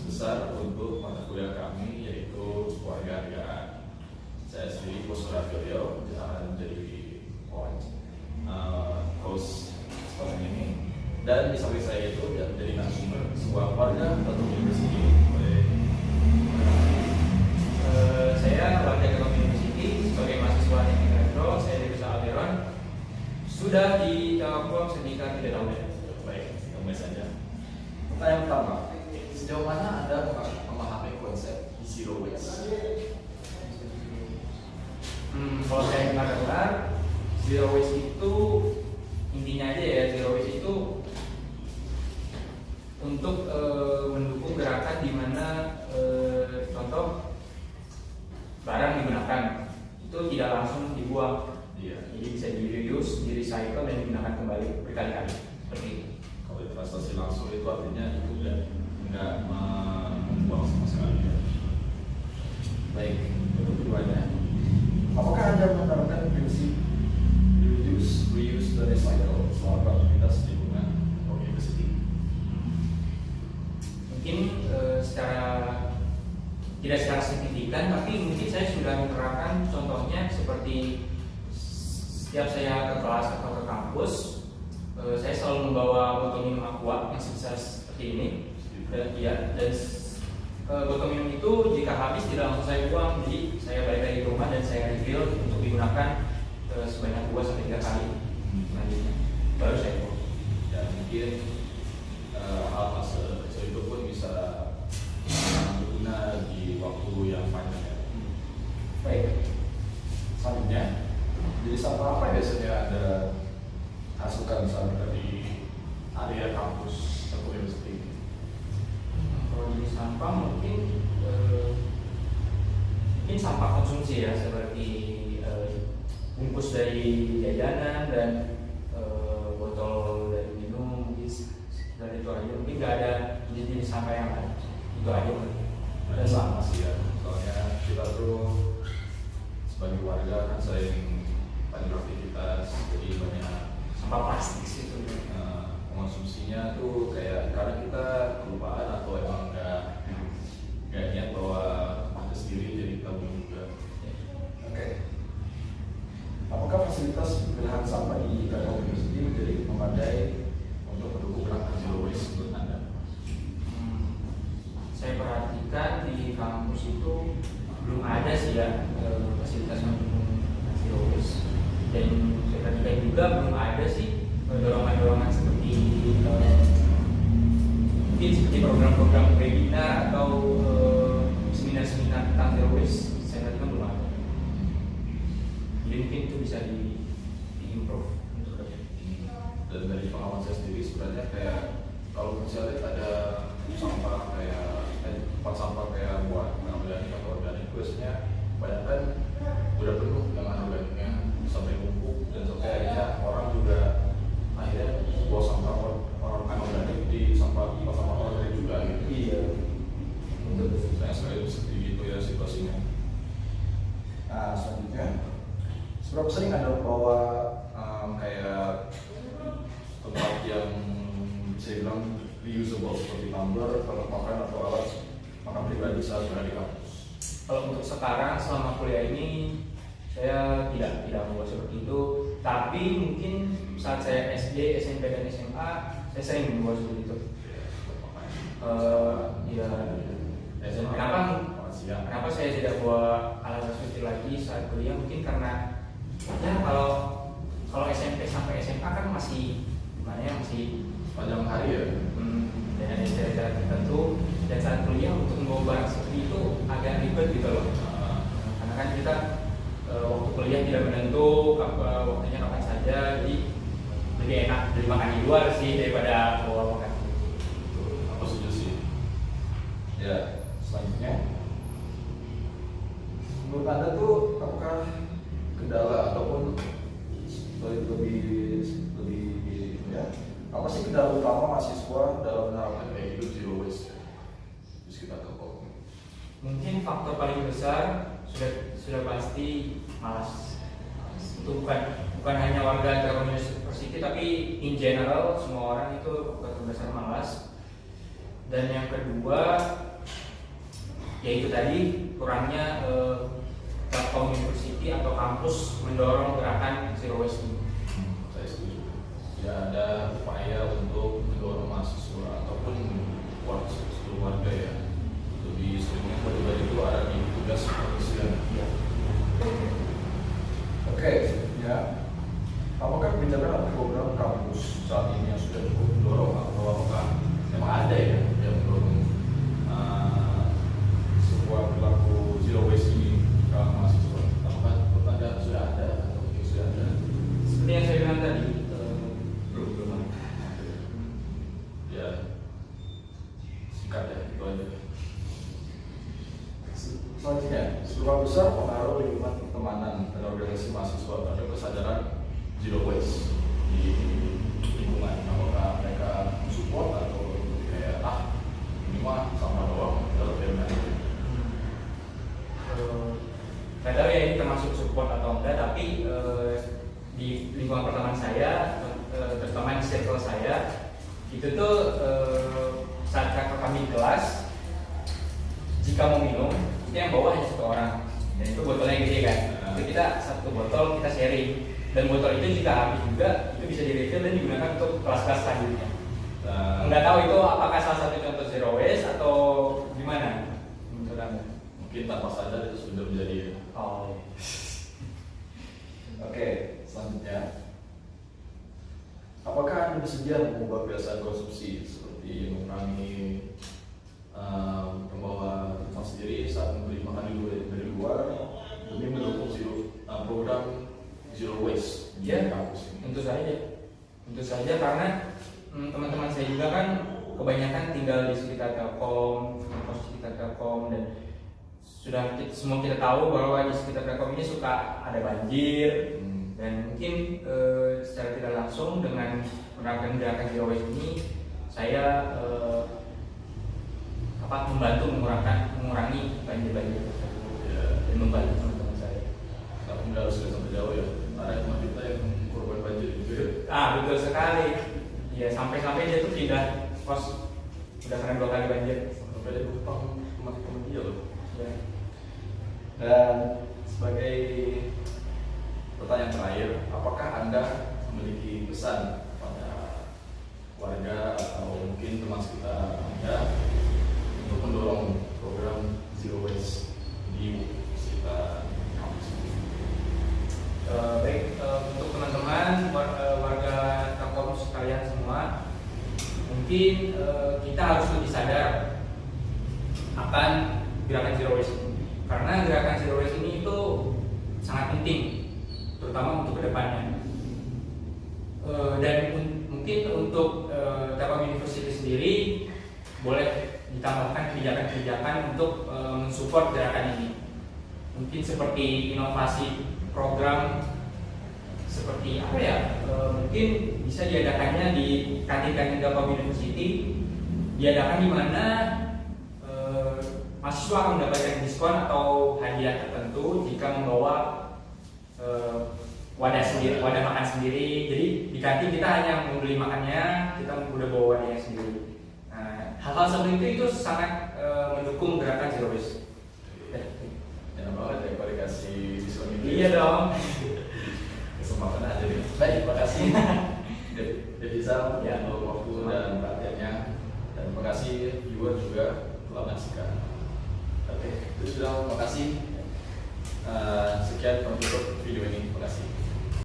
besar untuk mata kuliah kami yaitu kewarganegaraan. Saya sendiri Bosravilio akan menjadi host sekarang ini, dan di samping saya itu menjadi narasumber sebuah warga Telkom University. Saya warga Telkom University sebagai mahasiswa teknik elektro. Saya Desa Alderon, sudah di Telkom sekitar 3 tahun. Baik, mulai saja. Pertanyaan pertama, sejauh mana Anda memahami konsep zero waste? Kalau saya dengar, zero waste itu intinya aja ya, zero waste itu untuk mendukung gerakan di mana contoh barang digunakan itu tidak langsung dibuang, jadi bisa di reuse, di recycle dan digunakan kembali berkali-kali seperti itu. Kalau investasi langsung itu artinya itu nggak membuang sama sekali ya. Baik, untuk keduanya, Apakah Anda menerapkan prinsip reuse, dan recycle selama aktivitas di lingkungan university? Mungkin tidak secara signifikan, tapi mungkin saya sudah menerapkan. Contohnya seperti setiap saya ke kelas atau ke kampus, saya selalu membawa botol minum aqua yang sebesar seperti ini, dan botol minum itu jika habis tidak langsung saya buang, jadi saya balik lagi ke rumah dan saya refill untuk digunakan sebanyak 2-3 kali selanjutnya, baru saya buang. Dan mungkin hal sekecil itu pun bisa berguna di waktu yang panjang ya. Baik. Selanjutnya, jadi sampah apa biasanya Anda hasilkan misalnya dari area kampus Telkom University? Kalau jenis sampah mungkin sampah konsumsi ya, seperti bungkus dari jajanan dan botol dari minum, dari itu aja. Mungkin nggak ada jenis sampah yang lain, itu aja. Dan sama sih ya, soalnya kita tuh sebagai warga kan sering banyak aktivitas, jadi banyak Sampah plastik sih itu. konsumsinya tuh kayak karena kita kelupaan atau emang nggak niat bahwa kita sendiri jadi kita buang juga. Oke. Apakah fasilitas pengolahan sampah di Telkom University menjadi memadai untuk mendukung gerakan zero waste menurut Anda? Saya perhatikan di kampus itu belum ada sih ya fasilitas mendukung zero waste, dan saya perhatikan juga belum ada sih dorongan-dorongan seperti mungkin seperti program-program webinar atau seminar-seminar tentang zero waste. Saya perhatikan belum ada. Jadi mungkin itu bisa di-improve untuk kerja. Dan dari pengalaman saya sendiri sebenarnya kayak kalau misalnya lihat ada sampah kayak tempat sampah kayak buat organik atau organik, biasanya kebanyakan udah penuh dengan organiknya sampai numpuk, dan sampai akhirnya orang juga akhirnya buang sampah orang organik di sampah organik juga gitu. Iya. Untuk saya sekali seperti itu ya situasinya. Nah, selanjutnya, seberapa sering Anda bawa Kayak tempat yang bisa dibilang reusable seperti tumbler, alat makan atau alat makan pribadi saat berada di kampus? Kalau untuk sekarang selama kuliah ini saya tidak membuat seperti itu, tapi mungkin saat saya SD, SMP dan SMA saya sering membuat seperti itu. Ya. Dan kenapa saya tidak bawa alat seperti lagi saat kuliah? Mungkin karena ya kalau SMP sampai SMA kan masih gimana ya, masih Panjang hari ya. dengan istilah tertentu, dan saat kuliah untuk membawa barang seperti itu agak ribet gitu loh. Karena kan kita waktu kuliah tidak menentu waktunya kapan saja, jadi lebih enak beli makan di luar sih daripada bawa makan. Aku setuju sih. Ya, selanjutnya, menurut Anda tuh apakah kendala ataupun lebih ya, apa sih kendala utama mahasiswa dalam menerapkan gaya hidup zero waste di sekitar Telkom? Mungkin faktor paling besar sudah pasti malas. Itu bukan hanya warga Telkom University, tapi in general semua orang itu faktor terbesar malas. Dan yang kedua, yaitu tadi kurangnya Telkom University atau kampus mendorong gerakan zero waste ini. Saya setuju. Ya ada upaya untuk mendorong mahasiswa ataupun seluruh warga ya lebih seringnya bagi itu ada di tugas kepolisian. Ya. Oke, ya. Apakah kebijakan atau program kampus saat ini yang sudah cukup mendorong atau apakah Memang ada ya yang mendorong sebuah perilaku zero waste ini ke mahasiswa. Apakah menurut Anda sudah ada atau mungkin sudah ada? Seperti yang saya bilang tadi, Belum ada. Ya, singkat ya itu aja. selanjutnya, seberapa besar pengaruh lingkungan pertemanan dan organisasi mahasiswa terhadap kesadaran Zero waste di lingkungan, apakah mereka support atau kayak ini mah sama doang kita lebih aja. Nggak tahu ya ini termasuk support atau enggak, tapi di lingkungan pertemanan saya, terutama di circle saya, itu tuh saat kami di kelas, jika mau minum, itu yang bawa hanya satu orang, dan itu botolnya gede kan. Itu kita satu botol kita sharing, dan botol itu jika habis juga itu bisa di refill dan digunakan untuk kelas-kelas selanjutnya. Nggak tahu itu apakah salah satu contoh zero waste atau gimana menurut Anda? Mungkin tanpa sadar itu sudah menjadi. Oh. Oke, selanjutnya. Apakah Anda bersedia mengubah kebiasaan konsumsi seperti mengurangi membawa rumah sendiri saat membeli makan dari luar demi mendukung program zero waste di Ya, kampus ini? tentu saja karena teman-teman saya juga kan kebanyakan tinggal di sekitar Telkom, kampus di sekitar Telkom, dan semua kita tahu bahwa di sekitar Telkom ini suka ada banjir. Dan mungkin secara tidak langsung dengan menerapkan gerakan zero waste ini saya membantu mengurangi banjir tersebut dan membantu teman-teman saya. Tapi nggak harus sampai jauh ya. Ada teman kita yang korban banjir juga. Betul sekali. Ya sampai dia tuh pindah kos udah karena 2 kali banjir. Sampai dia utang teman-teman dia loh. Ya. Dan sebagai pertanyaan terakhir, apakah Anda memiliki pesan kepada warga atau mungkin teman sekitar Anda untuk mendorong program zero waste di sekitar kampus ini? Baik, untuk teman-teman warga Telkom sekalian semua, mungkin kita harus lebih sadar akan gerakan zero waste ini, karena gerakan zero waste ini itu sangat penting, terutama untuk kedepannya. Dan mungkin untuk Telkom University sendiri boleh ditambahkan kebijakan-kebijakan untuk mensupport gerakan ini. Mungkin seperti inovasi program seperti apa ya? Mungkin bisa diadakannya di kantin-kantin Telkom University, diadakan di mana mahasiswa akan mendapatkan diskon atau hadiah tertentu jika membawa wadah makan sendiri. Jadi di kantin kita hanya membeli makannya, kita udah bawa wadahnya sendiri. Nah, hal-hal seperti itu sangat mendukung gerakan zero waste. Enak banget ya kalau dikasih diskon gitu. Iya dong. Kesempatan aja nih. Baik, terima kasih Devisa Ya. untuk waktu dan perhatiannya, dan terima kasih viewer juga telah menyaksikan. Oke, itu sudah, terima kasih. Sekian penutup video ini, terima kasih.